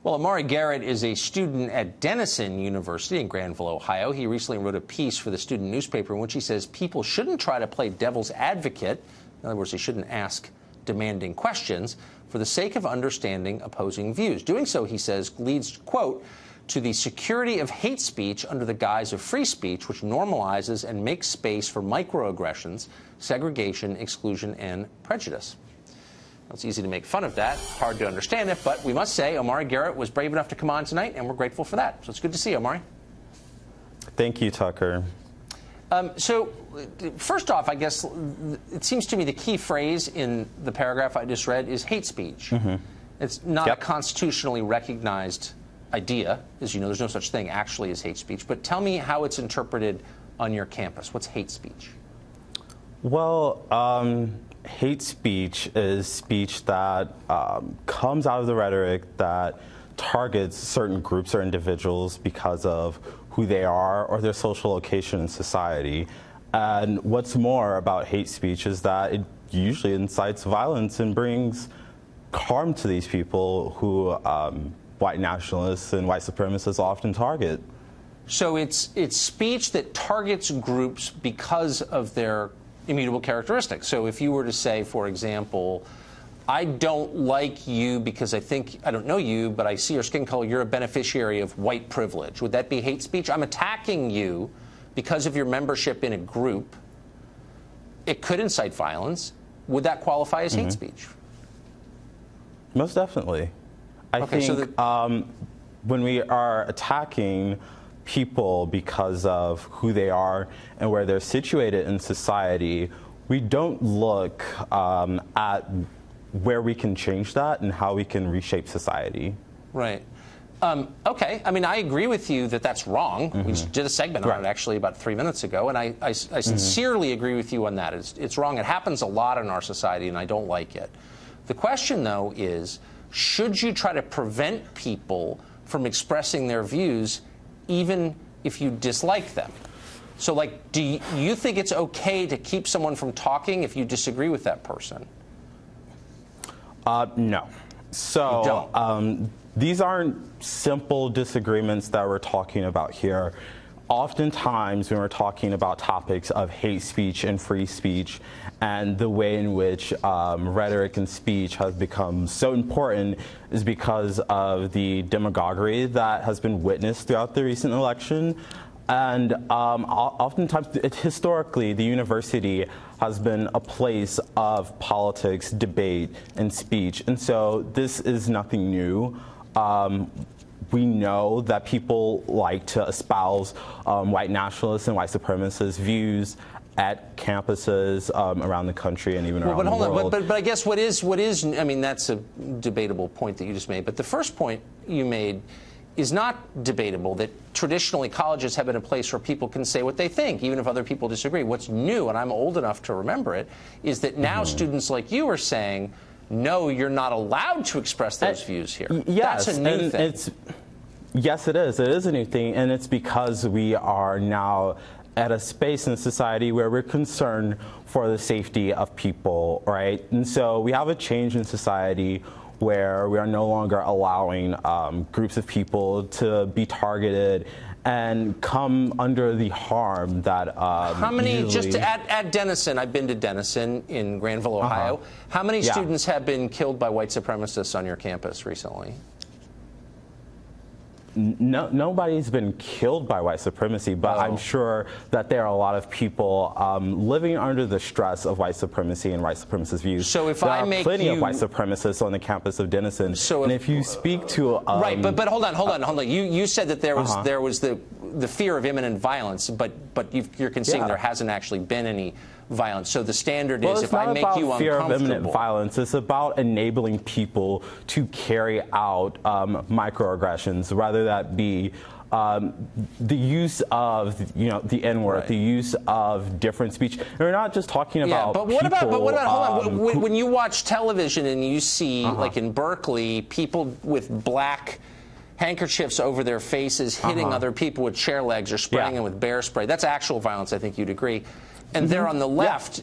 Well, Amari Garrett is a student at Denison University in Granville, Ohio. He recently wrote a piece for the student newspaper in which he says people shouldn't try to play devil's advocate. In other words, they shouldn't ask demanding questions for the sake of understanding opposing views. Doing so, he says, leads, quote, to the security of hate speech under the guise of free speech, which normalizes and makes space for microaggressions, segregation, exclusion, and prejudice. It's easy to make fun of that, hard to understand it, but we must say Amari Garrett was brave enough to come on tonight, and we're grateful for that. So it's good to see you, Amari. Thank you, Tucker. So first off, I guess it seems to me the key phrase in the paragraph I just read is hate speech. Mm-hmm. It's not a constitutionally recognized idea. As you know, there's no such thing actually as hate speech. But tell me how it's interpreted on your campus. What's hate speech? Well, hate speech is speech that comes out of the rhetoric that targets certain groups or individuals because of who they are or their social location in society. And what's more about hate speech is that it usually incites violence and brings harm to these people who white nationalists and white supremacists often target. So it's speech that targets groups because of their immutable characteristics. So if you were to say, for example, I don't like you because I don't know you, but I see your skin color, you're a beneficiary of white privilege. Would that be hate speech? I'm attacking you because of your membership in a group. It could incite violence. Would that qualify as hate speech? Most definitely. I think when we are attacking people because of who they are and where they're situated in society, we don't look at where we can change that and how we can reshape society. Right. Okay. I mean, I agree with you that that's wrong. Mm-hmm. We just did a segment on it actually about 3 minutes ago, and I sincerely agree with you on that. It's wrong. It happens a lot in our society, and I don't like it. The question, though, is should you try to prevent people from expressing their views even if you dislike them? So, like, do you think it's okay to keep someone from talking if you disagree with that person? No. So these aren't simple disagreements that we're talking about here. Oftentimes when we're talking about topics of hate speech and free speech and the way in which rhetoric and speech has become so important is because of the demagoguery that has been witnessed throughout the recent election. And oftentimes, historically, the university has been a place of politics, debate, and speech. And so this is nothing new. We know that people like to espouse white nationalists and white supremacist views at campuses around the country and even around the world. But hold on, but I guess what is, I mean, that's a debatable point that you just made. But the first point you made is not debatable, that traditionally colleges have been a place where people can say what they think, even if other people disagree. What's new, and I'm old enough to remember it, is that now students like you are saying, no, you're not allowed to express those views here. Yes, that's a new thing. Yes, it is. It is a new thing, and it's because we are now at a space in society where we're concerned for the safety of people, right? And so we have a change in society where we are no longer allowing groups of people to be targeted and come under the harm that how many, just at Denison, I've been to Denison in Granville, Ohio, how many students have been killed by white supremacists on your campus recently? No, nobody's been killed by white supremacy, but I'm sure that there are a lot of people living under the stress of white supremacy and white supremacist views. So if there are plenty of white suprements on the campus of Denison, and if you speak to right, but hold on. You said that there was the fear of imminent violence, but you're conceding there hasn't actually been any violence. So the standard is if I make you uncomfortable. Fear of imminent violence. It's about enabling people to carry out microaggressions, rather that be the use of the N-word, the use of different speech. And we're not just talking about. But what about? Hold on. When you watch television and you see, like in Berkeley, people with black handkerchiefs over their faces hitting other people with chair legs or spraying them with bear spray. That's actual violence. I think you'd agree. And there on the left,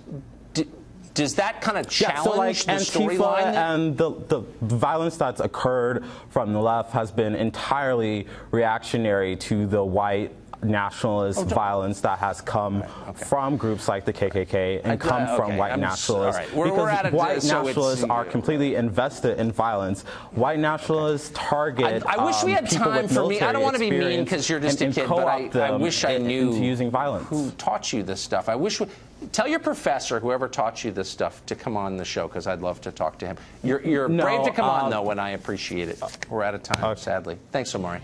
Does that kind of challenge so like the storyline? And the violence that's occurred from the left has been entirely reactionary to the white nationalist violence that has come from groups like the KKK and come from white nationalists. Because white nationalists are completely invested in violence. White nationalists target I wish we had time for me. I don't want to be mean because you're just a kid, but I wish I knew using violence. Who taught you this stuff. I wish. Tell your professor, whoever taught you this stuff, to come on the show, because I'd love to talk to him. You're brave to come on, though, and I appreciate it. We're out of time, sadly. Thanks, Omari.